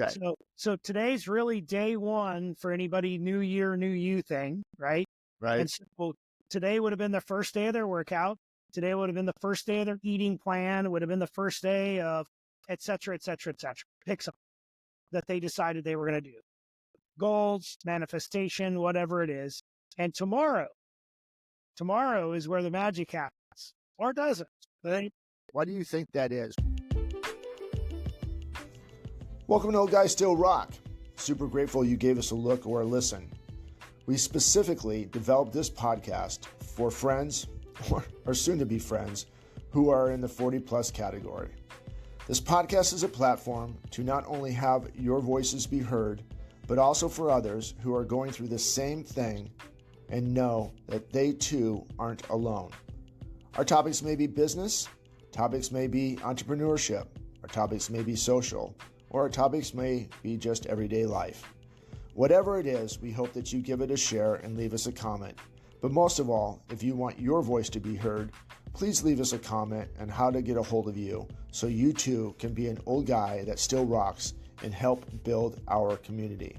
Okay. So today's really day one for anybody, new year, new you thing, right? Right. And so today would have been the first day of their workout. Today would have been the first day of their eating plan. It would have been the first day of et cetera, et cetera, et cetera. Pick something that they decided they were going to do. Goals, manifestation, whatever it is. And tomorrow is where the magic happens. Or doesn't. Why do you think that is? Welcome to Old Guys Still Rock. Super grateful you gave us a look or a listen. We specifically developed this podcast for friends or soon to be friends who are in the 40 plus category. This podcast is a platform to not only have your voices be heard, but also for others who are going through the same thing and know that they too aren't alone. Our topics may be business, topics may be entrepreneurship, our topics may be social, or our topics may be just everyday life. Whatever it is, we hope that you give it a share and leave us a comment. But most of all, if you want your voice to be heard, please leave us a comment on how to get a hold of you so you too can be an old guy that still rocks and help build our community.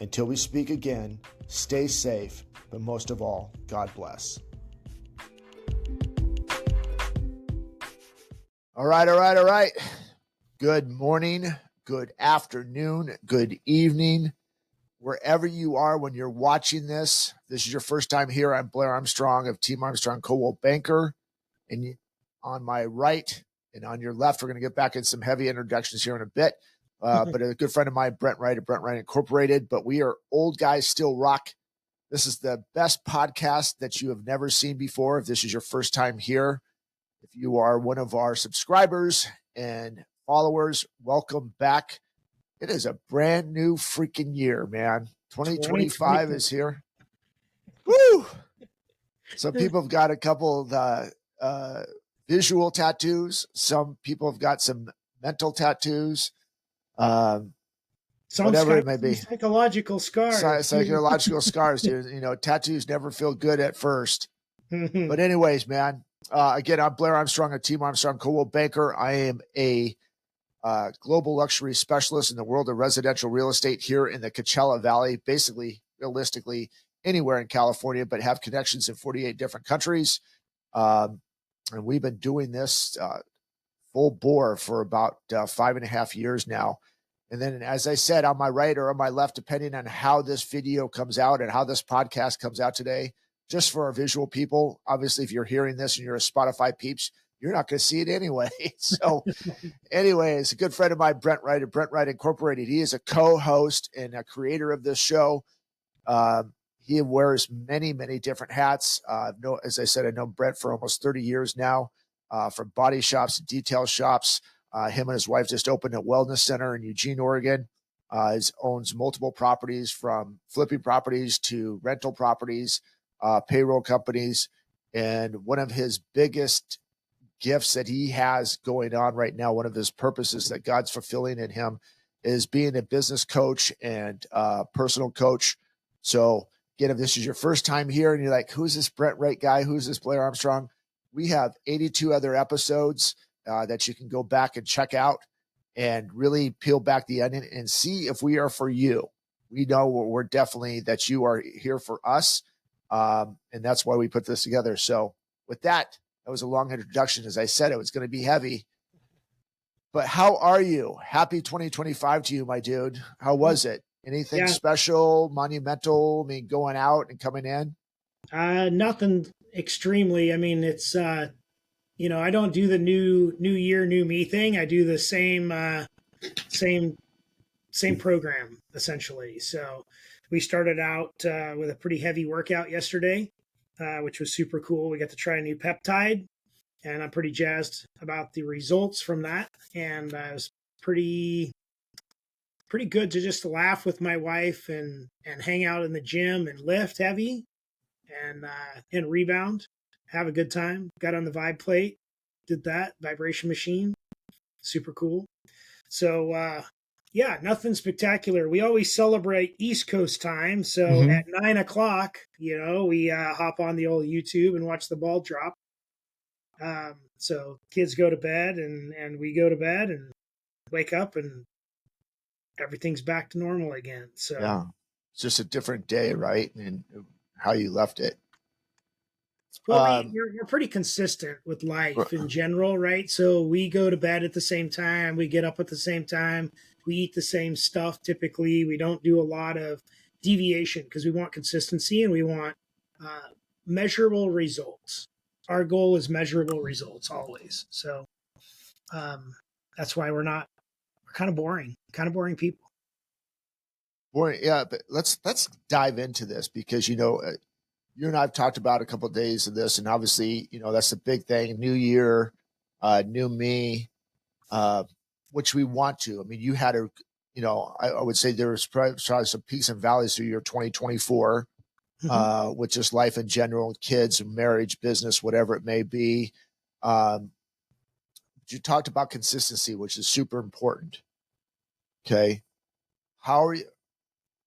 Until we speak again, stay safe, but most of all, God bless. All right. Good morning, good afternoon, good evening, wherever you are when you're watching this. If this is your first time here, I'm Blair Armstrong of Team Armstrong Coldwell Banker. And on my right and on your left, we're going to get back in some heavy introductions here in a bit. But a good friend of mine, Brent Wright of Brent Wright Incorporated. But we are Old Guys Still Rock. This is the best podcast that you have never seen before. If this is your first time here, if you are one of our subscribers and followers, welcome back. It is a brand new freaking year, man. 2025 is here. Woo! Some people have got a couple of visual tattoos. Some people have got some mental tattoos. Whatever it may be. Psychological scars. Psychological scars, dude. You know, tattoos never feel good at first. But anyways, man, again, I'm Blair Armstrong of Team Armstrong Coldwell Banker. I am a global luxury specialist in the world of residential real estate here in the Coachella Valley, basically, realistically, anywhere in California, but have connections in 48 different countries. And we've been doing this full bore for about 5.5 years now. And then, as I said, on my right or on my left, depending on how this video comes out and how this podcast comes out today, just for our visual people, obviously, if you're hearing this and you're a Spotify peeps, you're not going to see it anyway. So anyways, a good friend of mine, Brent Wright of Brent Wright Incorporated. He is a co-host and a creator of this show. He wears many, many different hats. As I said, I've known Brent for almost 30 years now, from body shops and detail shops. Him and his wife just opened a wellness center in Eugene, Oregon. He owns multiple properties, from flipping properties to rental properties, payroll companies. And one of his biggest gifts that he has going on right now, one of his purposes that God's fulfilling in him, is being a business coach and personal coach. So again, if this is your first time here and you're like, who's this Brent Wright guy? Who's this Blair Armstrong? We have 82 other episodes that you can go back and check out and really peel back the onion and see if we are for you. We know we're definitely that you are here for us. And that's why we put this together. So with that, that was a long introduction. As I said, it was going to be heavy. But how are you? Happy 2025 to you, my dude. How was it? Anything special, monumental? I mean, going out and coming in? Nothing extremely. I mean, it's I don't do the new year, new me thing. I do the same program essentially. So we started out with a pretty heavy workout yesterday, which was super cool. We got to try a new peptide, and I'm pretty jazzed about the results from that. And it was pretty good to just laugh with my wife and hang out in the gym and lift heavy and rebound, have a good time. Got on the vibe plate, did that vibration machine, super cool. So nothing spectacular. We always celebrate East Coast time. So at 9:00, we hop on the old YouTube and watch the ball drop. So kids go to bed and we go to bed and wake up and everything's back to normal again. So Yeah. It's just a different day, right? And how you left it. well, we're pretty consistent with life in general, right? So we go to bed at the same time, we get up at the same time, we eat the same stuff typically. We don't do a lot of deviation because we want consistency and we want measurable results. Our goal is measurable results always. So that's why we're kind of boring people. Boy, yeah, but let's dive into this because you and I've talked about a couple of days of this, and obviously that's the big thing. New year, new me, which we want to. I mean, you had I would say there was probably some peaks and valleys through your 2024, with just life in general, kids, marriage, business, whatever it may be. You talked about consistency, which is super important. Okay, how are you?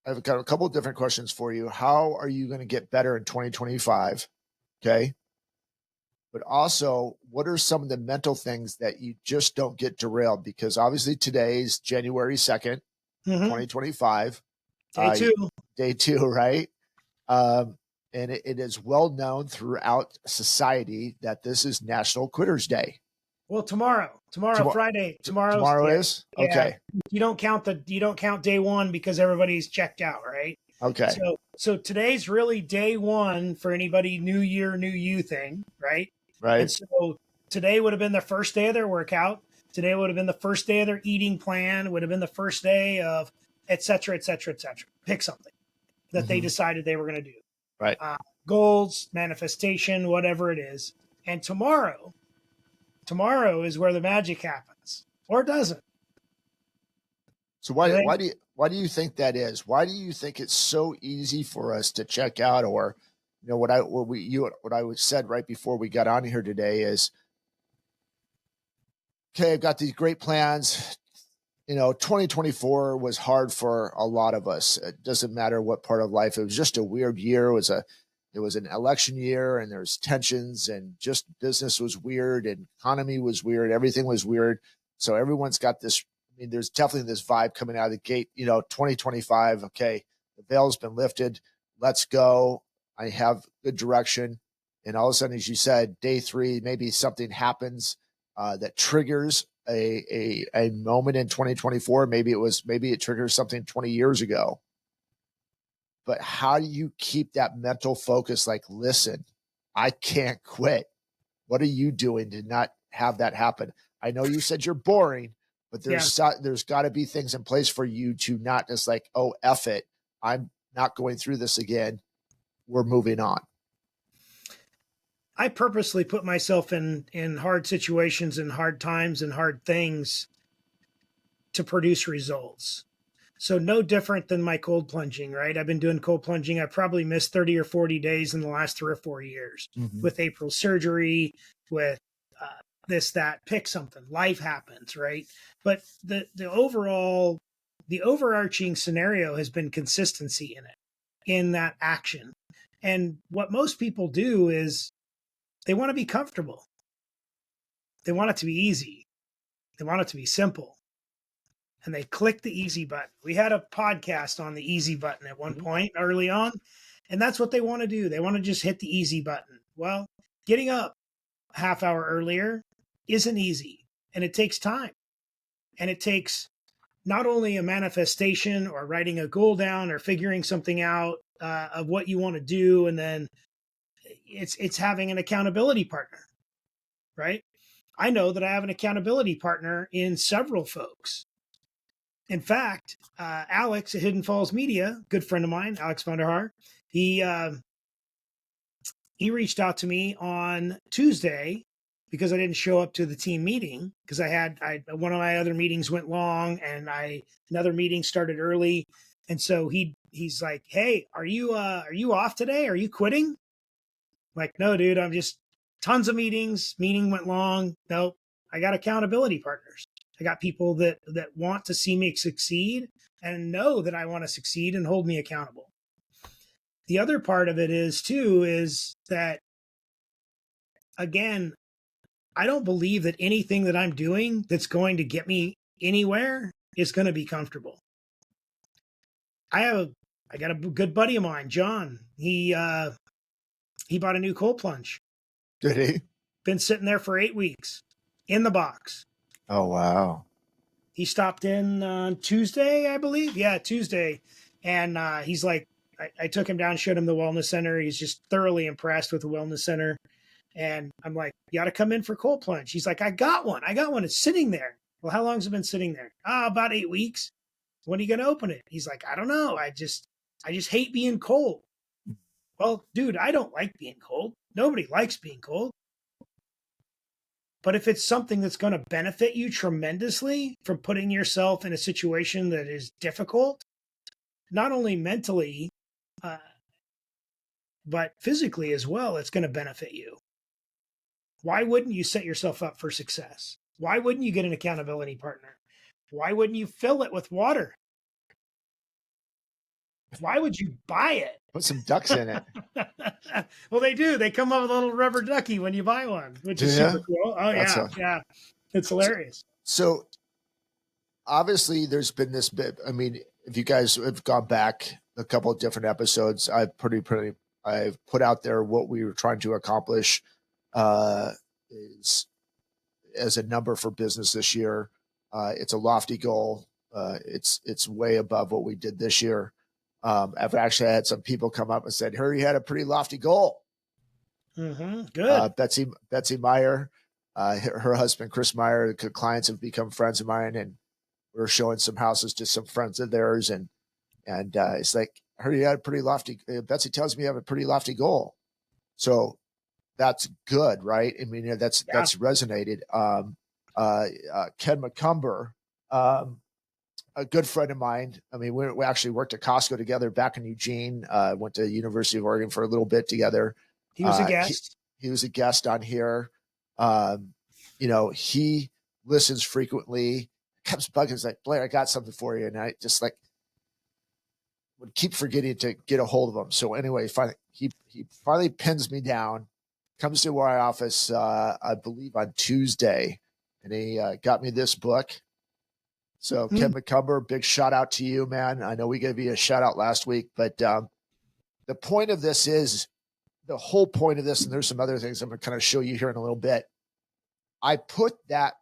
I've got a couple of different questions for you. How are you going to get better in 2025? Okay. But also, what are some of the mental things that you just don't get derailed? Because obviously today's January 2nd, 2025. Day two, right? And it is well known throughout society that this is National Quitters Day. Well, tomorrow, Friday. Tomorrow is? Okay. You don't count day one because everybody's checked out, right? Okay. So today's really day one for anybody new year, new you thing, right? Right. And so today would have been the first day of their workout. Today would have been the first day of their eating plan, would have been the first day of et cetera, et cetera, et cetera. Pick something that they decided they were going to do. Right. Goals, manifestation, whatever it is. And tomorrow is where the magic happens, or it doesn't. So why do you think that is? Why do you think it's so easy for us to check out? Or what I said right before we got on here today is, okay, I've got these great plans. 2024 was hard for a lot of us. It doesn't matter what part of life. It was just a weird year. It was an election year, and there's tensions, and just business was weird, and economy was weird. Everything was weird. So everyone's got this. I mean, there's definitely this vibe coming out of the gate. 2025. Okay, the veil's been lifted. Let's go. I have good direction. And all of a sudden, as you said, day three, maybe something happens that triggers a moment in 2024. Maybe it triggers something 20 years ago. But how do you keep that mental focus? Like, listen, I can't quit. What are you doing to not have that happen? I know you said you're boring, but there's got to be things in place for you to not just like, oh, F it. I'm not going through this again. We're moving on. I purposely put myself in hard situations and hard times and hard things to produce results. So no different than my cold plunging, right? I've been doing cold plunging. I probably missed 30 or 40 days in the last 3 or 4 years with April surgery, with this, that, pick something. Life happens, right? But the overarching scenario has been consistency in that action. And what most people do is they want to be comfortable. They want it to be easy. They want it to be simple. And they click the easy button. We had a podcast on the easy button at one point early on, and that's what they want to do. They want to just hit the easy button. Well, getting up half hour earlier isn't easy, and it takes time. And it takes not only a manifestation or writing a goal down or figuring something out of what you want to do, and then it's having an accountability partner, right? I know that I have an accountability partner in several folks. In fact, Alex at Hidden Falls Media, good friend of mine, Alex Vanderhaar, he reached out to me on Tuesday because I didn't show up to the team meeting because one of my other meetings went long and another meeting started early, and so he's like, "Hey, are you off today? Are you quitting?" I'm like, "No, dude, I'm just tons of meetings. Meeting went long. Nope, I got accountability partners. I got people that want to see me succeed and know that I want to succeed and hold me accountable." The other part of it is that, again, I don't believe that anything that I'm doing that's going to get me anywhere is going to be comfortable. I got a good buddy of mine, John. He bought a new cold plunge. Did he? Been sitting there for 8 weeks in the box. Oh, wow. He stopped in on Tuesday, I believe. Yeah, Tuesday. And he's like, I took him down, showed him the wellness center. He's just thoroughly impressed with the wellness center. And I'm like, you got to come in for cold plunge. He's like, I got one. It's sitting there. Well, how long has it been sitting there? About 8 weeks. When are you going to open it? He's like, I don't know. I just hate being cold. Well, dude, I don't like being cold. Nobody likes being cold. But if it's something that's going to benefit you tremendously from putting yourself in a situation that is difficult, not only mentally, but physically as well, it's going to benefit you. Why wouldn't you set yourself up for success? Why wouldn't you get an accountability partner? Why wouldn't you fill it with water? Why would you buy it? Put some ducks in it. Well, they do. They come up with a little rubber ducky when you buy one, which is super cool. Oh, yeah. It's hilarious. So obviously there's been this bit. I mean, if you guys have gone back a couple of different episodes, I've put out there what we were trying to accomplish is as a number for business this year. It's a lofty goal. It's way above what we did this year. I've actually had some people come up and said, "Hey, you had a pretty lofty goal." Mm-hmm. Good. Betsy Meyer, her husband Chris Meyer, the clients have become friends of mine, and we're showing some houses to some friends of theirs, and it's like, "I heard you had a pretty lofty." Betsy tells me you have a pretty lofty goal, so that's good, right? I mean, that's resonated. Ken McCumber, a good friend of mine. I mean, we actually worked at Costco together back in Eugene. Went to University of Oregon for a little bit together. He was a guest. He was a guest on here. He listens frequently. Comes bugging, he's like, "Blair, I got something for you," and I just like would keep forgetting to get a hold of him. So anyway, he finally pins me down, comes to our office, I believe on Tuesday, and he got me this book. So Ken McCumber, big shout out to you, man. I know we gave you a shout out last week, but the point of this is the whole point of this, and there's some other things I'm going to kind of show you here in a little bit. I put that,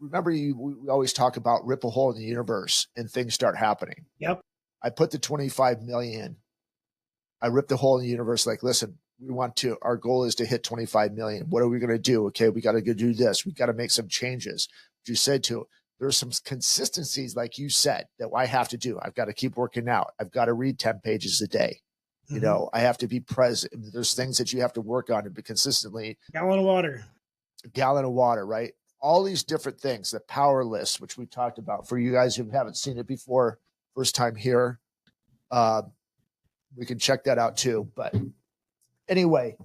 remember we always talk about rip a hole in the universe and things start happening. Yep. I put the 25 million. I ripped the hole in the universe. Like, listen, our goal is to hit 25 million. What are we going to do? Okay, we got to go do this. We got to make some changes. You said to, there's some consistencies, like you said, that I have to do. I've got to keep working out. I've got to read 10 pages a day. You know, I have to be present. There's things that you have to work on and be consistently. Gallon of water, right? All these different things, the power list, which we talked about. For you guys who haven't seen it before, first time here, we can check that out too. But anyway,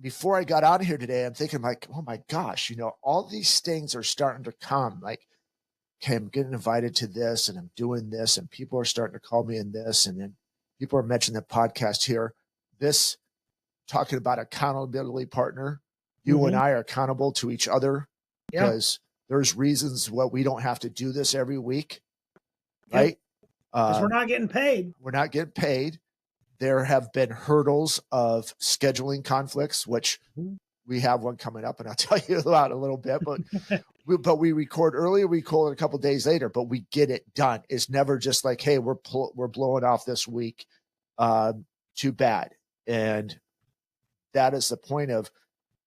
before I got out of here today, I'm thinking like, oh my gosh, all these things are starting to come. Like, okay, I'm getting invited to this and I'm doing this and people are starting to call me in this. And then people are mentioning the podcast here. This talking about accountability partner. You and I are accountable to each other because there's reasons why we don't have to do this every week. Right? Because we're not getting paid. We're not getting paid. There have been hurdles of scheduling conflicts, which we have one coming up, and I'll tell you about a little bit. But we record earlier, we call it a couple of days later, but we get it done. It's never just like, hey, we're blowing off this week. Too bad. And that is the point of,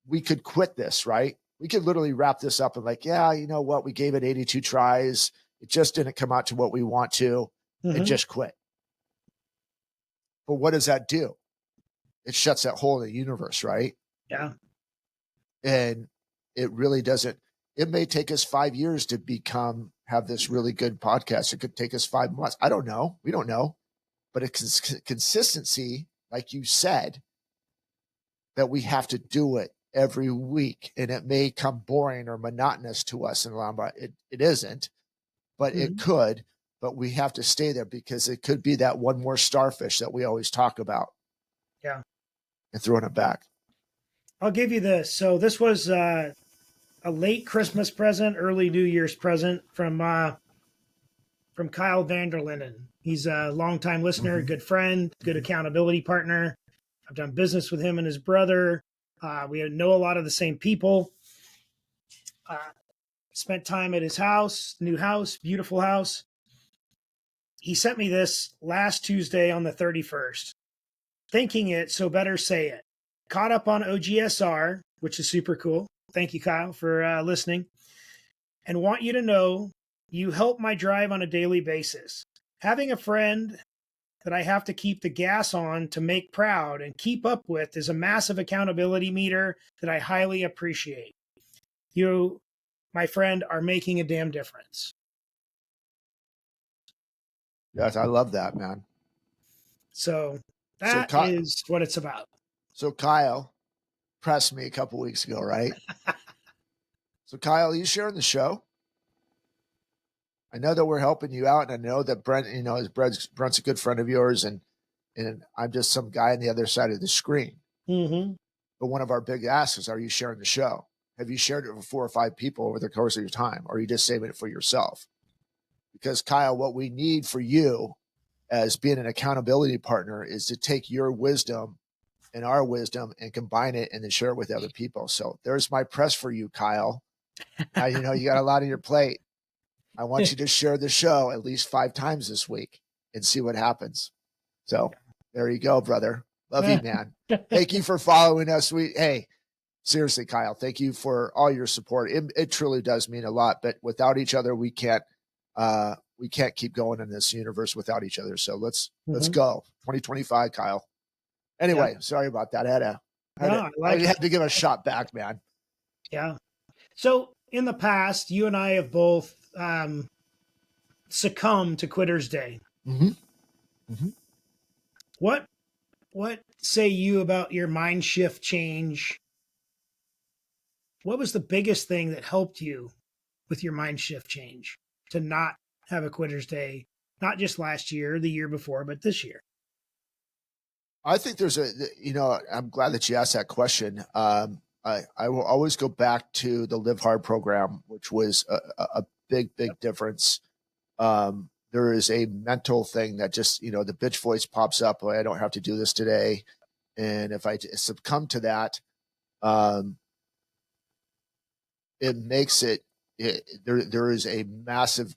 we could quit this, right? We could literally wrap this up and like, yeah, you know what? We gave it 82 tries. It just didn't come out to what we want to, and just quit. But what does that do? It shuts that hole in the universe, right? Yeah. And it really doesn't. It may take us 5 years to have this really good podcast. It could take us 5 months. I don't know. We don't know. But it's consistency, like you said, that we have to do it every week. And it may come boring or monotonous to us in the long run. It isn't, but it could. But we have to stay there because it could be that one more starfish that we always talk about. Yeah. And throwing it back. I'll give you this. So this was a late Christmas present, early New Year's present from from Kyle Vanderlinden. He's a longtime listener, Mm-hmm. good friend, good accountability partner. I've done business with him and his brother. We know a lot of the same people. Spent time at his house, new house, beautiful house. He sent me this last Tuesday on the 31st. Thinking it, so better say it. Caught up on OGSR, which is super cool. Thank you, Kyle, for listening. And want you to know you help my drive on a daily basis. Having a friend that I have to keep the gas on to make proud and keep up with is a massive accountability meter that I highly appreciate. You, my friend, are making a damn difference. Yes, I love that, man. So So, that is what it's about. So Kyle pressed me a couple weeks ago, right? So Kyle, are you sharing the show? I know that we're helping you out, and I know that Brent, Brent's a good friend of yours, and I'm just some guy on the other side of the screen. Mm-hmm. But one of our big asks is, are you sharing the show? Have you shared it with 4 or 5 people over the course of your time, or are you just saving it for yourself? Because Kyle, what we need for you as being an accountability partner is to take your wisdom and our wisdom and combine it and then share it with other people. So there's my press for you, Kyle. Now, you got a lot on your plate. I want you to share the show at least 5 times this week and see what happens. So there you go, brother. Love you, man. Thank you for following us. Hey, seriously, Kyle, thank you for all your support. It truly does mean a lot, but without each other, we can't keep going in this universe without each other. So let's go. 2025, Kyle. Anyway, sorry about that. I had to give a shot back, man. Yeah. So in the past, you and I have both succumbed to Quitter's Day. Mm-hmm. Mm-hmm. What say you about your mind shift change? What was the biggest thing that helped you with your mind shift change to not have a Quitter's Day, not just last year, the year before, but this year? I think there's I'm glad that you asked that question. I will always go back to the Live Hard program, which was a big difference. There is a mental thing that just, the bitch voice pops up. I don't have to do this today. And if I succumb to that, it makes there is a massive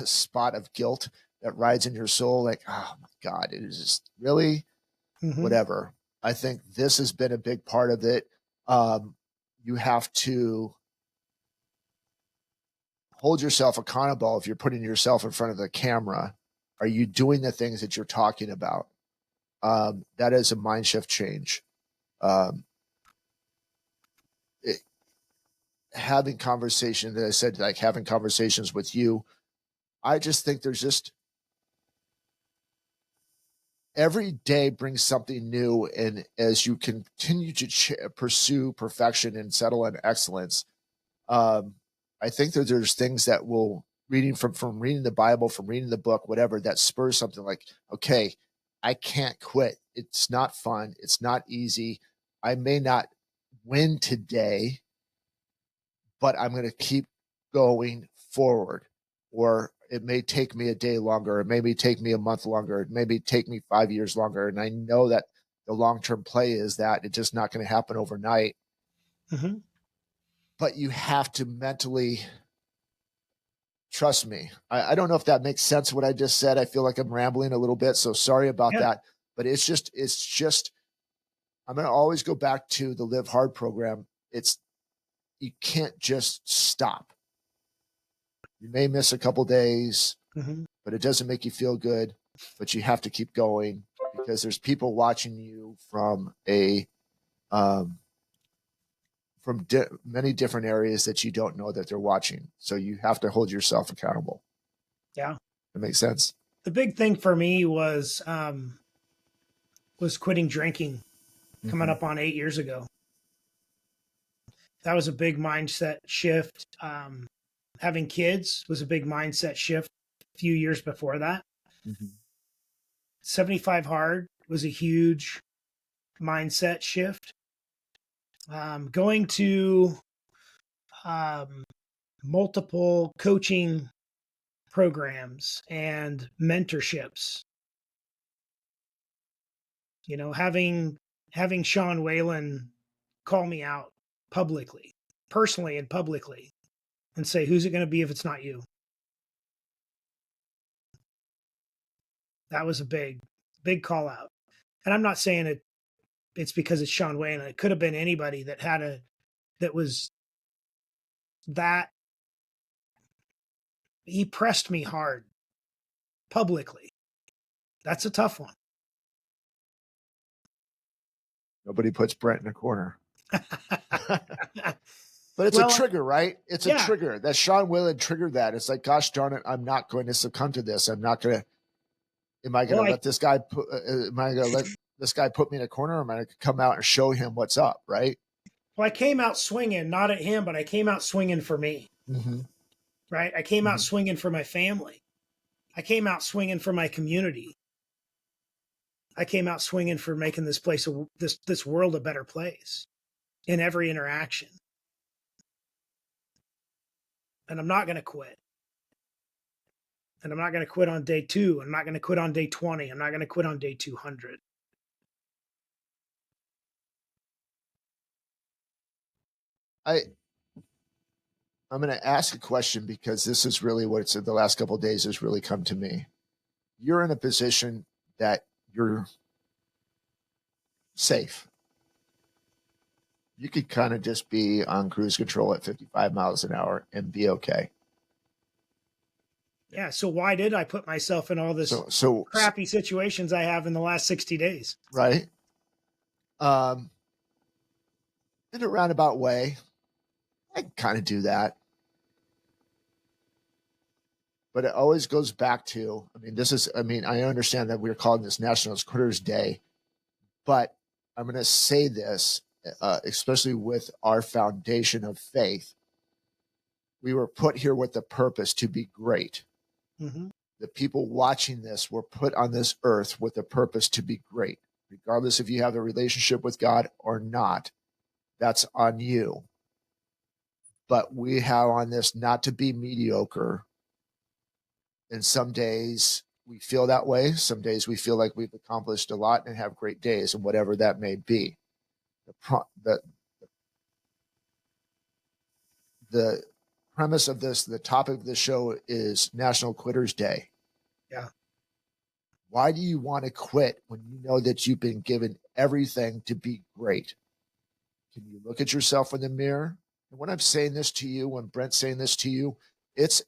spot of guilt that rides in your soul. Like, oh my God, it is just really whatever. I think this has been a big part of it. You have to hold yourself accountable. If you're putting yourself in front of the camera, are you doing the things that you're talking about? That is a mind shift change. Having conversations, as I said, like having conversations with you, I just think there's just every day brings something new. And as you continue to pursue perfection and settle on excellence, I think that there's things that will reading from reading the Bible, from reading the book, whatever, that spurs something like, okay, I can't quit. It's not fun. It's not easy. I may not win today, but I'm going to keep going forward. Or it may take me a day longer. It may take me a month longer. It may take me 5 years longer. And I know that the long-term play is that it's just not going to happen overnight. Mm-hmm. But you have to mentally trust me. I don't know if that makes sense what I just said. I feel like I'm rambling a little bit, so sorry about that. But it's just I'm going to always go back to the Live Hard program. You can't just stop. You may miss a couple days, but it doesn't make you feel good. But you have to keep going because there's people watching you from many different areas that you don't know that they're watching. So you have to hold yourself accountable. Yeah. That makes sense. The big thing for me was quitting drinking, coming up on 8 years ago. That was a big mindset shift. Having kids was a big mindset shift a few years before that. 75 hard was a huge mindset shift. Going to multiple coaching programs and mentorships. You know, having Sean Whalen call me out publicly, personally and publicly, and say, who's it going to be if it's not you? That was a big call out. And I'm not saying it's because it's Sean Whalen. It could have been anybody that was that. He pressed me hard publicly. That's a tough one. Nobody puts Brent in a corner. But it's a trigger, right? It's a trigger. That Sean Whalen triggered that. It's like, gosh darn it, I'm not going to succumb to this. I'm not going to. Am I going to let this guy put? Am I going to let this guy put me in a corner? Or am I going to come out and show him what's up? Right. Well, I came out swinging, not at him, but I came out swinging for me. Mm-hmm. Right. I came out swinging for my family. I came out swinging for my community. I came out swinging for making this place, this world, a better place in every interaction. And I'm not going to quit. And I'm not going to quit on day 2. I'm not going to quit on day 20. I'm not going to quit on day 200. I'm going to ask a question because this is really what's the last couple of days has really come to me. You're in a position that you're safe. You could kind of just be on cruise control at 55 miles an hour and be okay. Yeah. So why did I put myself in all this crappy situations I have in the last 60 days? Right. In a roundabout way, I kind of do that. But it always goes back to, I understand that we're calling this National Quitters Day, but I'm going to say this, especially with our foundation of faith. We were put here with the purpose to be great. Mm-hmm. The people watching this were put on this earth with a purpose to be great, regardless if you have a relationship with God or not. That's on you. But we have on this not to be mediocre. And some days we feel that way. Some days we feel like we've accomplished a lot and have great days, and whatever that may be. The premise of this, the topic of the show is National Quitters Day. Yeah. Why do you want to quit when you know that you've been given everything to be great? Can you look at yourself in the mirror? And when I'm saying this to you, when Brent's saying this to you, it's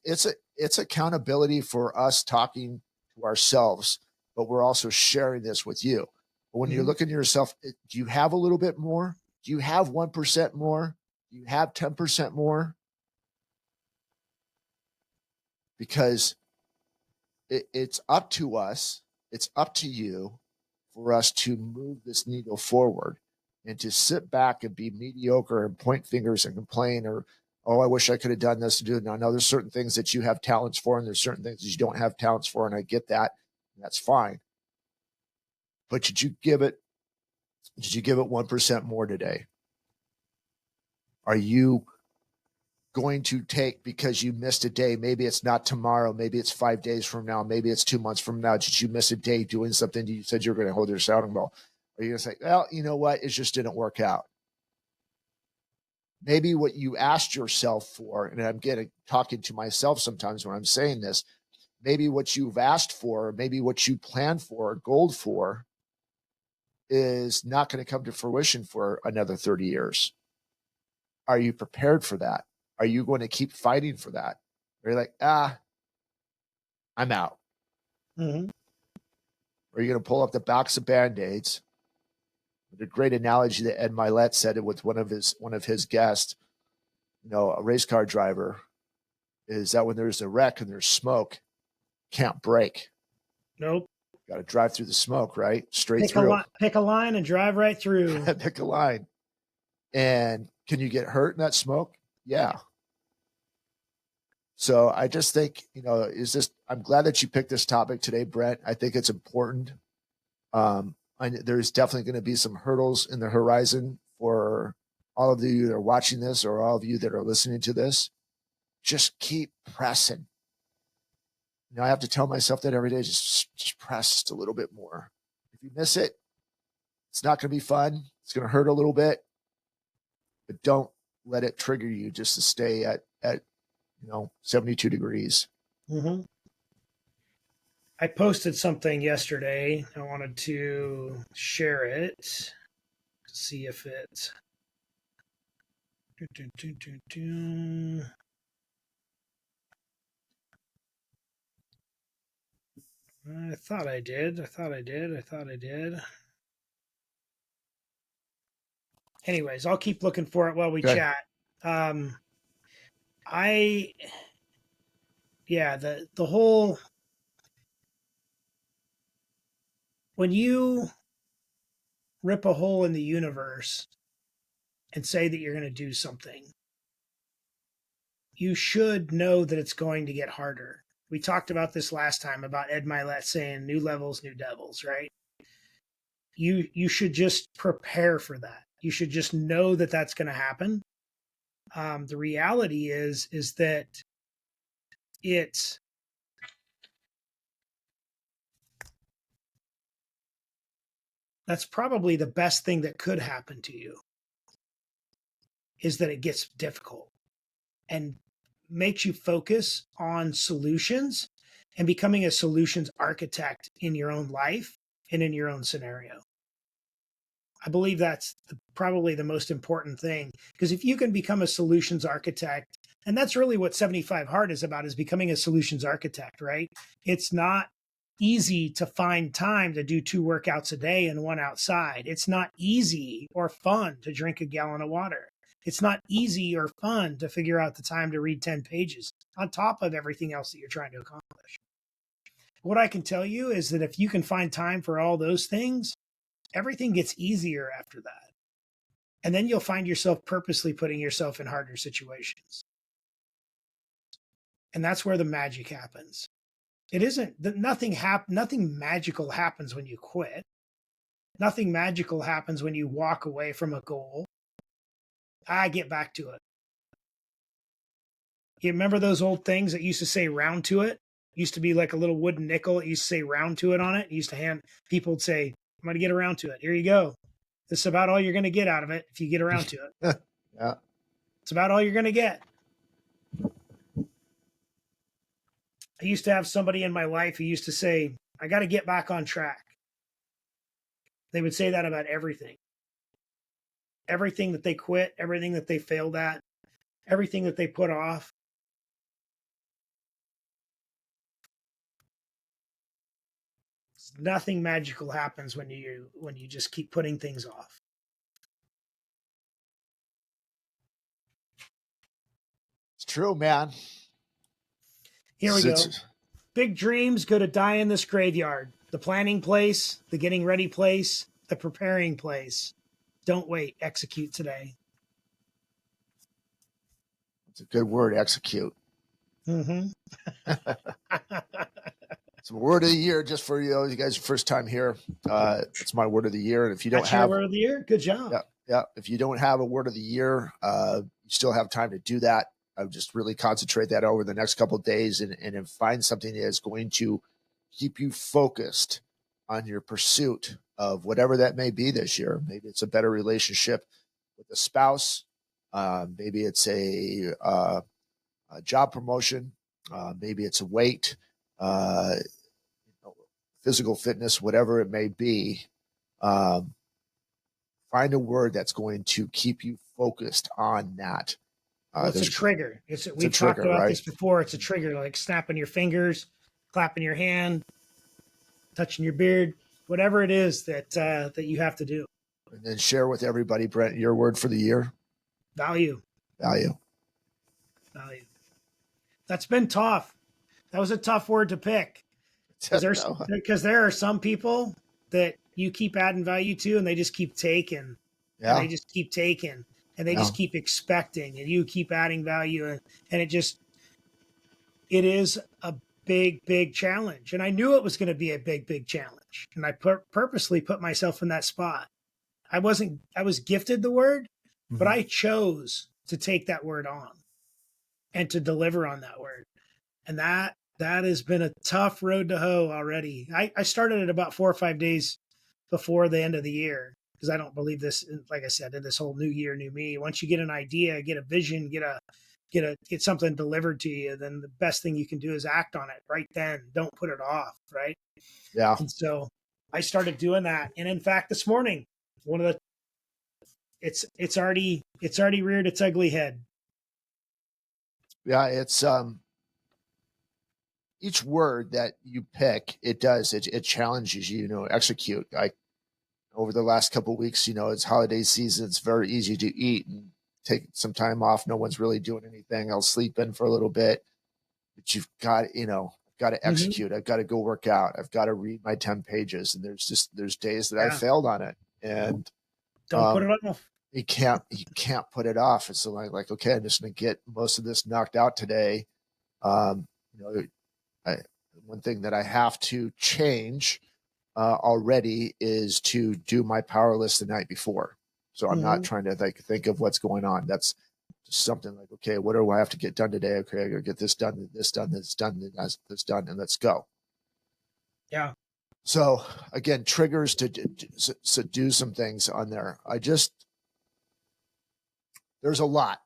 accountability for us talking to ourselves, but we're also sharing this with you. But when you're looking at yourself, do you have a little bit more? Do you have 1% more? Do you have 10% more? Because it's up to us. It's up to you for us to move this needle forward, and to sit back and be mediocre and point fingers and complain, or, oh, I wish I could have done this to do it. Now, I know there's certain things that you have talents for, and there's certain things that you don't have talents for, and I get that. And that's fine. But did you give it 1% more today? Are you going to take, because you missed a day, maybe it's not tomorrow, maybe it's 5 days from now, maybe it's 2 months from now, did you miss a day doing something you said you're going to hold your sounding ball? Are you going to say, well, you know what, it just didn't work out? Maybe what you asked yourself for, and I'm talking to myself sometimes when I'm saying this, maybe what you've asked for, maybe what you planned for, gold for, is not going to come to fruition for another 30 years. Are you prepared for that? Are you going to keep fighting for that? Or you're like, I'm out. Mm-hmm. Or are you going to pull up the box of Band-Aids? The great analogy that Ed Milet said it with one of his guests, a race car driver, is that when there's a wreck and there's smoke, can't brake. Nope. Got to drive through the smoke, right? Straight through. Pick a line and drive right through. Pick a line. And can you get hurt in that smoke? Yeah. So I just think, I'm glad that you picked this topic today, Brent. I think it's important. There's definitely going to be some hurdles in the horizon for all of you that are watching this, or all of you that are listening to this. Just keep pressing. I have to tell myself that every day, just press just a little bit more. If you miss it, it's not going to be fun. It's going to hurt a little bit, but don't let it trigger you just to stay at 72 degrees. Mm-hmm. I posted something yesterday. I wanted to share it to see if it. I thought I did. Anyways, I'll keep looking for it while we chat. The whole, when you rip a hole in the universe and say that you're going to do something, you should know that it's going to get harder. We talked about this last time about Ed Milet saying new levels, new devils, right? You should just prepare for that. You should just know that that's going to happen. The reality is that that's probably the best thing that could happen to you, is that it gets difficult and makes you focus on solutions and becoming a solutions architect in your own life and in your own scenario. I believe that's probably the most important thing, because if you can become a solutions architect, and that's really what 75 Hard is about, is becoming a solutions architect, right? It's not easy to find time to do 2 workouts a day and 1 outside. It's not easy or fun to drink a gallon of water. It's not easy or fun to figure out the time to read 10 pages on top of everything else that you're trying to accomplish. What I can tell you is that if you can find time for all those things, everything gets easier after that. And then you'll find yourself purposely putting yourself in harder situations. And that's where the magic happens. It isn't that nothing magical happens when you quit. Nothing magical happens when you walk away from a goal. I get back to it. You remember those old things that used to say round to it? Used to be like a little wooden nickel. It used to say round to it on it. It used to hand, people would say, I'm going to get around to it. Here you go. This is about all you're going to get out of it if you get around to it. Yeah. It's about all you're going to get. I used to have somebody in my life who used to say, I got to get back on track. They would say that about everything. Everything that they quit, everything that they failed at, everything that they put off. Nothing magical happens when you just keep putting things off. It's true, man. Here we go. Big dreams go to die in this graveyard. The planning place, the getting ready place, the preparing place. Don't wait. Execute today. It's a good word, execute. Mm-hmm. It's a word of the year just for you guys' first time here. It's my word of the year. And if you don't have your word of the year, good job. Yeah. If you don't have a word of the year, you still have time to do that. I would just really concentrate that over the next couple of days and find something that is going to keep you focused on your pursuit of whatever that may be this year. Maybe it's a better relationship with a spouse. Maybe it's a job promotion. Maybe it's a weight, physical fitness, whatever it may be. Find a word that's going to keep you focused on that. It's a trigger. We've talked about this before. It's a trigger, like snapping your fingers, clapping your hand, touching your beard, whatever it is that you have to do. And then share with everybody, Brent, your word for the year. Value. That's been tough. That was a tough word to pick. Because there are some people that you keep adding value to and they just keep taking. Yeah. And they just keep taking. And they just keep expecting. And you keep adding value. And it is a big, big challenge. And I knew it was going to be a big, big challenge. And I purposely put myself in that spot. I was gifted the word, but I chose to take that word on and to deliver on that word. And that That has been a tough road to hoe already. I started it about 4 or 5 days before the end of the year because I don't believe this, like I said, in this whole new year, new me. Once you get an idea, get a vision, get something delivered to you, then the best thing you can do is act on it right then. Don't put it off, right? Yeah. And so I started doing that. And in fact, this morning, one of the it's already reared its ugly head. Yeah, it's each word that you pick, it challenges you, execute. Like over the last couple of weeks, it's holiday season. It's very easy to eat and take some time off. No one's really doing anything. I'll sleep in for a little bit, but you've got, got to execute. I've got to go work out. I've got to read my 10 pages. And there's days that I failed on it, and don't put it off. You can't put it off. It's like, okay, I'm just going to get most of this knocked out today. One thing that I have to change already is to do my power list the night before. So I'm not trying to think of what's going on. That's just something like, okay, what do I have to get done today? Okay, I got to get this done, this done, this done, this done, and let's go. Yeah. So again, triggers to do some things on there. There's a lot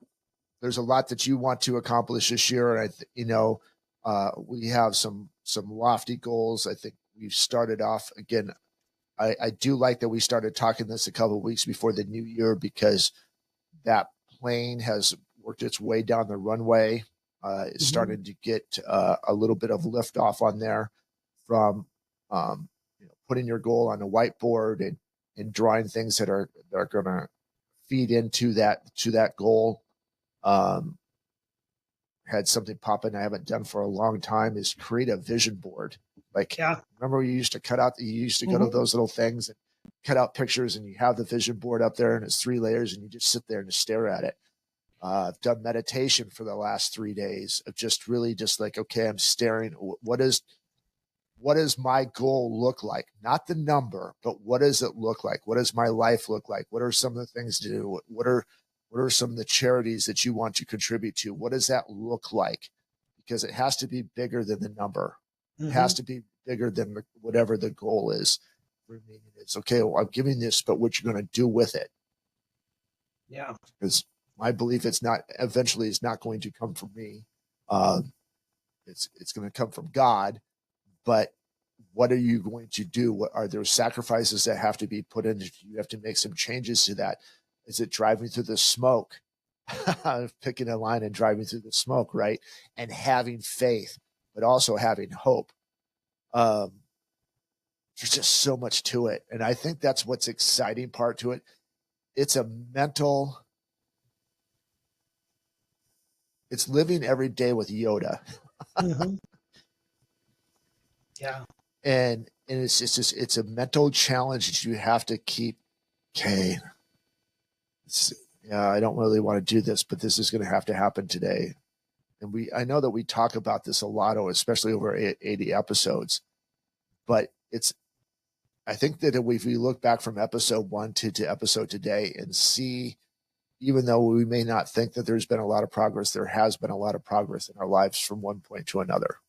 that you want to accomplish this year. And we have some lofty goals. I think we've started off again. I do like that we started talking this a couple of weeks before the new year, because that plane has worked its way down the runway. It's starting to get a little bit of lift off on there from putting your goal on a whiteboard and drawing things that are going to feed into that goal. Had something pop in I haven't done for a long time is create a vision board. Remember you used to go to those little things and cut out pictures, and you have the vision board up there and it's 3 layers and you just sit there and just stare at it. I've done meditation for the last 3 days of just really just like, okay, I'm staring. What does my goal look like? Not the number, but what does it look like? What does my life look like? What are some of the things to do? What are some of the charities that you want to contribute to? What does that look like? Because it has to be bigger than the number. It has to be bigger than whatever the goal is. For me, it's okay, well, I'm giving this, but what you're going to do with it. Yeah. Because my belief eventually it's not going to come from me. It's going to come from God. But what are you going to do? What are there sacrifices that have to be put in? You have to make some changes to that. Is it driving through the smoke? Picking a line and driving through the smoke, right? And having faith, but also having hope. There's just so much to it. And I think that's what's exciting part to it. It's living every day with Yoda. Yeah. And it's a mental challenge that you have to keep. Okay. I don't really want to do this, but this is going to have to happen today. And I know that we talk about this a lot, especially over 80 episodes, but I think that if we look back from episode 1 to episode today and see, even though we may not think that there's been a lot of progress, there has been a lot of progress in our lives from one point to another.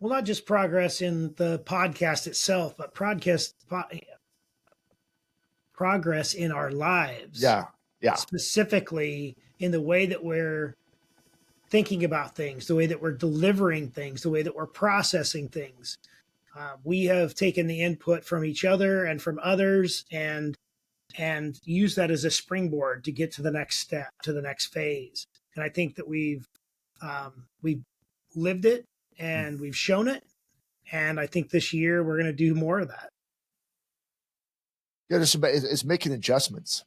Well, not just progress in the podcast itself, but progress in our lives. Yeah. Yeah. Specifically in the way that we're thinking about things, the way that we're delivering things, the way that we're processing things. We have taken the input from each other and from others and use that as a springboard to get to the next step, to the next phase. And I think that we've lived it and we've shown it. And I think this year we're going to do more of that. Yeah, it's making adjustments.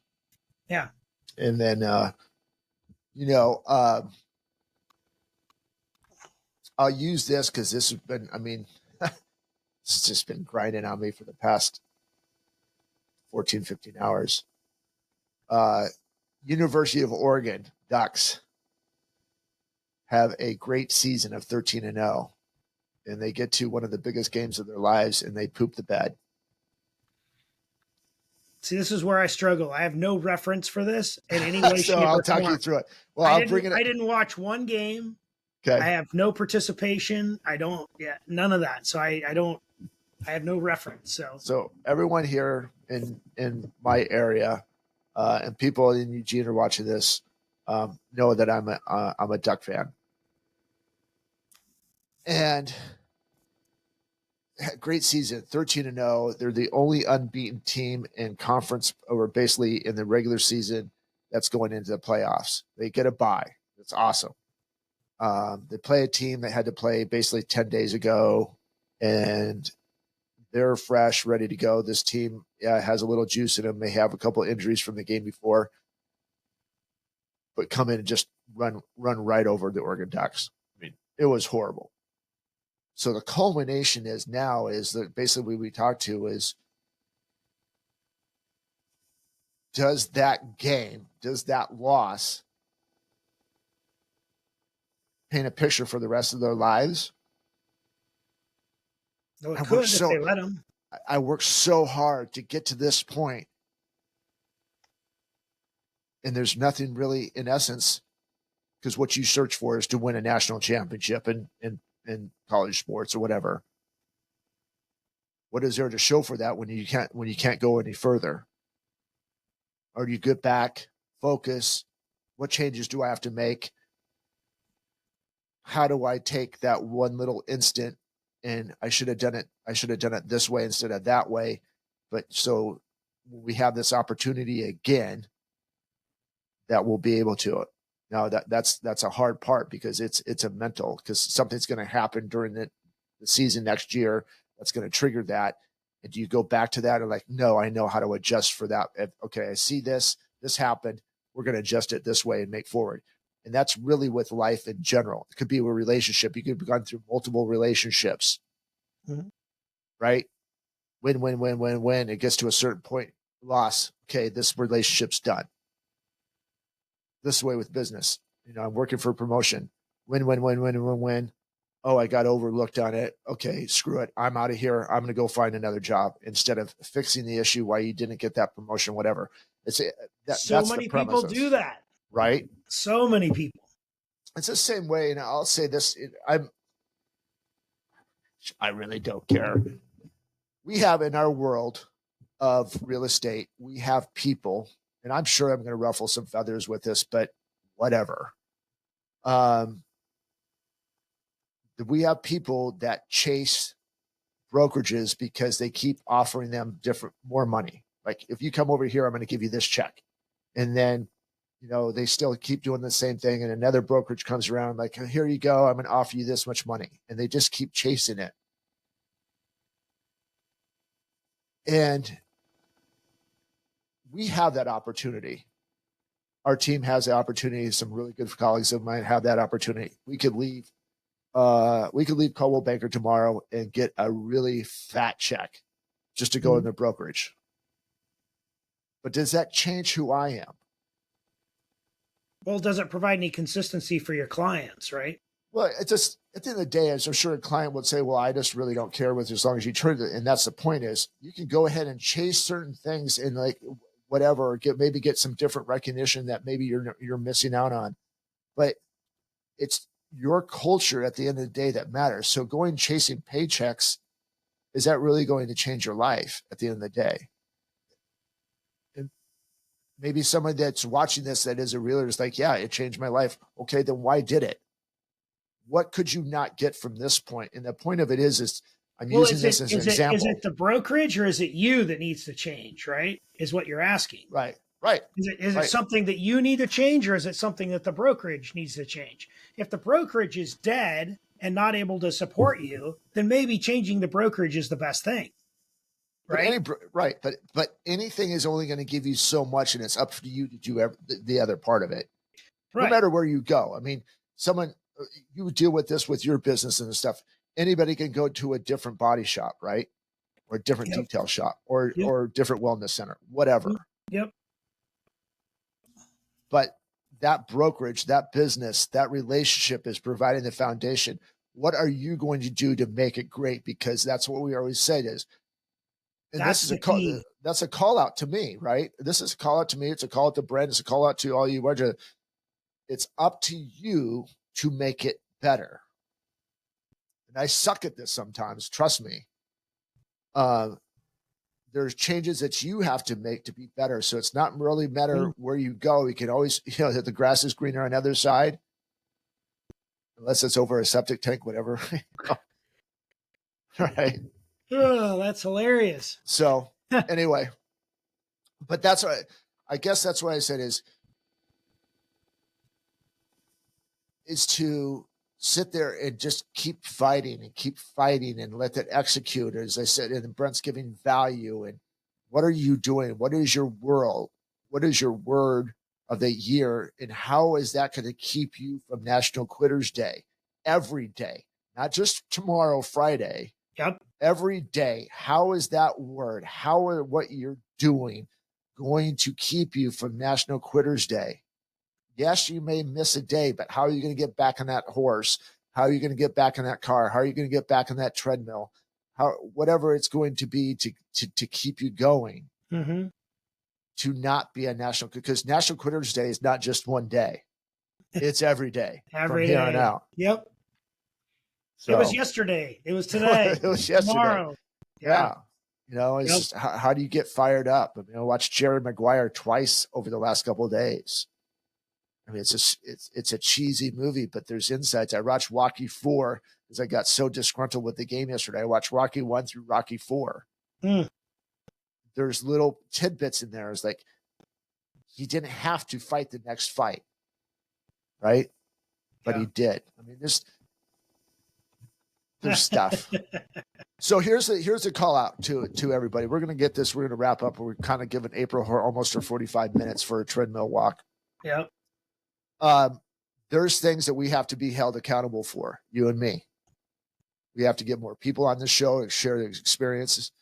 Yeah. And then, I'll use this because this has been, this has just been grinding on me for the past 14, 15 hours. University of Oregon Ducks have a great season of 13-0, and they get to one of the biggest games of their lives and they poop the bed. See, this is where I struggle. I have no reference for this in any way, so shape, I'll or talk form. you through it. Well, I didn't watch one game. Okay. I have no participation. I don't, none of that. So I have no reference. So everyone here in my area and people in Eugene are watching this know that I'm a Duck fan, and great season, 13-0. They're the only unbeaten team in conference, or basically in the regular season, that's going into the playoffs. They get a bye. It's awesome. They play a team that had to play basically 10 days ago, and they're fresh, ready to go. This team has a little juice in them. They have a couple of injuries from the game before, but come in and just run right over the Oregon Ducks. I mean, it was horrible. So the culmination is that basically we talked to is, does that loss paint a picture for the rest of their lives? No, it could if they let them. I worked so hard to get to this point, and there's nothing really, in essence, because what you search for is to win a national championship in college sports or whatever. What is there to show for that when you can't go any further? Or do you get back, focus? What changes do I have to make? How do I take that one little instant and I should have done it this way instead of that way? But so when we have this opportunity again, that we'll be able to. Now that's a hard part because it's a mental, because something's going to happen during the season next year that's going to trigger that. And do you go back to that or like, no, I know how to adjust for that. Okay, I see this happened. We're going to adjust it this way and make forward. And that's really with life in general. It could be a relationship. You could have gone through multiple relationships, right? Win. It gets to a certain point, loss. Okay, this relationship's done. This way with business. I'm working for a promotion. Win. Oh, I got overlooked on it. Okay, screw it. I'm out of here. I'm going to go find another job instead of fixing the issue why you didn't get that promotion, whatever. So that's many people do that. Right? So many people. It's the same way, and I'll say this: I really don't care. We have in our world of real estate, we have people, and I'm sure I'm going to ruffle some feathers with this, but whatever. We have people that chase brokerages because they keep offering them more money. Like, if you come over here, I'm going to give you this check. And then, they still keep doing the same thing. And another brokerage comes around like, here you go. I'm going to offer you this much money. And they just keep chasing it. And we have that opportunity. Our team has the opportunity. Some really good colleagues of mine have that opportunity. We could leave Coldwell Banker tomorrow and get a really fat check just to go in the brokerage. But does that change who I am? Well, does it provide any consistency for your clients, right? Well, it's just, at the end of the day, as I'm sure a client would say, well, I just really don't care with you as long as you turn it. And that's the point, is you can go ahead and chase certain things and like whatever, or maybe get some different recognition that maybe you're missing out on. But it's your culture at the end of the day that matters. So going chasing paychecks, is that really going to change your life at the end of the day? And maybe someone that's watching this that is a realtor is like, yeah, it changed my life. Okay, then why did it? What could you not get from this point? And the point of it is I'm using this as an example. Is it the brokerage or is it you that needs to change, right? Is what you're asking. Right. Is it something that you need to change, or is it something that the brokerage needs to change? If the brokerage is dead and not able to support you, then maybe changing the brokerage is the best thing. Right. But anything is only going to give you so much, and it's up to you to do the other part of it. Right. No matter where you go. I mean, you deal with this with your business and stuff. Anybody can go to a different body shop, right? Or a different detail shop, or different wellness center, whatever. Yep. But that brokerage, that business, that relationship is providing the foundation. What are you going to do to make it great? Because that's what we always say is, and that's a call out to me, right? This is a call out to me. It's a call out to Brent. It's a call out to all you. It's up to you to make it better. And I suck at this sometimes, trust me. There's changes that you have to make to be better. So it's not really matter where you go. You can always, the grass is greener on the other side. Unless it's over a septic tank, whatever. Right. Oh, that's hilarious. So anyway, but that's what I guess that's what I said is to sit there and just keep fighting and let that execute. As I said, and Brent's giving value. And what are you doing? What is your world? What is your word of the year? And how is that going to keep you from National Quitters Day every day? Not just tomorrow, Friday. Yep. Every day. How is that word? How are what you're doing going to keep you from National Quitters Day? Yes, you may miss a day, but how are you going to get back on that horse? How are you going to get back in that car? How are you going to get back on that treadmill? Whatever it's going to be to keep you going, to not be a national, because National Quitters Day is not just one day. It's every day from here on out. Yep. So, it was yesterday. It was today. It was yesterday. Tomorrow. Yeah. It's just, how do you get fired up? I mean, I watched Jerry Maguire twice over the last couple of days. I mean, it's a cheesy movie, but there's insights. I watched Rocky 4 because I got so disgruntled with the game yesterday. I watched Rocky 1 through Rocky 4. There's little tidbits in there. It's like he didn't have to fight the next fight, right? But he did. I mean, there's stuff. So here's a call out to everybody. We're going to get this. We're going to wrap up. We're kind of giving April almost her 45 minutes for a treadmill walk. Yep. There's things that we have to be held accountable for, you and me. We have to get more people on the show and share their experiences.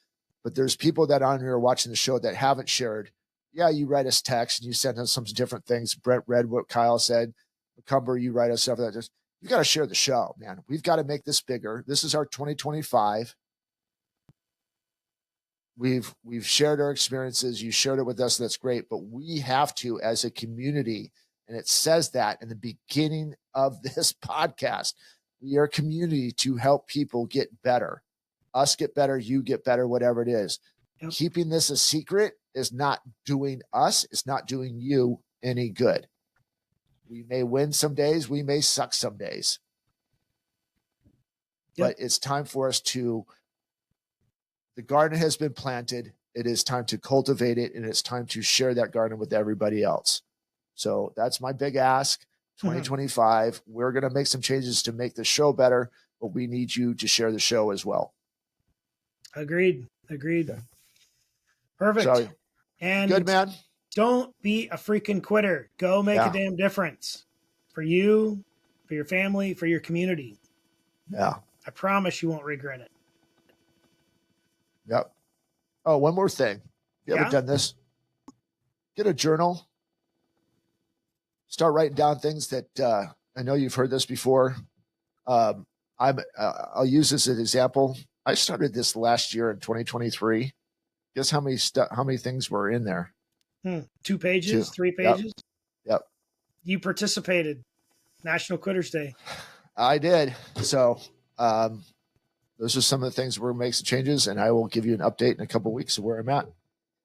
But there's people that on here watching the show that haven't shared. Yeah, you write us text and you send us some different things. Brent read what Kyle said. McCumber, you write us stuff like that. You got to share the show, man. We've got to make this bigger. This is our 2025. We've shared our experiences. You shared it with us. That's great. But we have to, as a community, and it says that in the beginning of this podcast, we are a community to help people get better. Us get better, you get better, whatever it is. Yep. Keeping this a secret is not doing us. It's not doing you any good. We may win some days. We may suck some days. Yep. But it's time for us to, the garden has been planted. It is time to cultivate it, and it's time to share that garden with everybody else. So that's my big ask. 2025. We're going to make some changes to make the show better, but we need you to share the show as well. Agreed. Okay. Perfect. So, and good, man. Don't be a freaking quitter. Go make a damn difference for you, for your family, for your community. Yeah. I promise you won't regret it. Yep. Oh, one more thing. You haven't done this? Get a journal. Start writing down things that I know you've heard this before. I'll use this as an example. I started this last year in 2023. Guess how many things were in there? 2 pages, 3 pages. Yep. You participated. National Quitters Day. I did. So those are some of the things we're going to make some changes, and I will give you an update in a couple of weeks of where I'm at.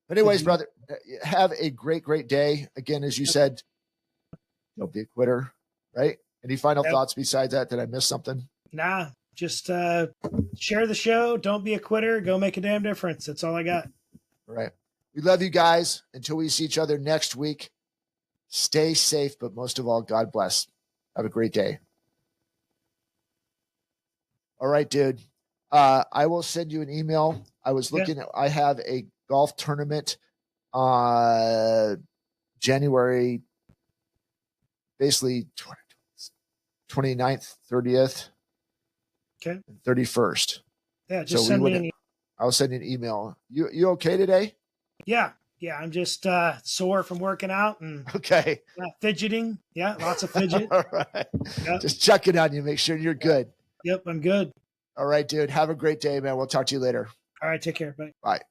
But anyways, brother, have a great, great day. Again, as you said, don't be a quitter, right? Any final thoughts besides that? Did I miss something? Nah, just share the show. Don't be a quitter. Go make a damn difference. That's all I got. All right. We love you guys. Until we see each other next week, stay safe, but most of all, God bless. Have a great day. All right, dude. I will send you an email. I was looking at, I have a golf tournament January, basically 29th, 30th, and 31st. Yeah, just send me an email. I'll send you an email. You okay today? Yeah, I'm just sore from working out and fidgeting. Yeah, lots of fidget. All right. Yep. Just checking on you, make sure you're good. Yep, I'm good. All right, dude. Have a great day, man. We'll talk to you later. All right, take care. Bye. Bye.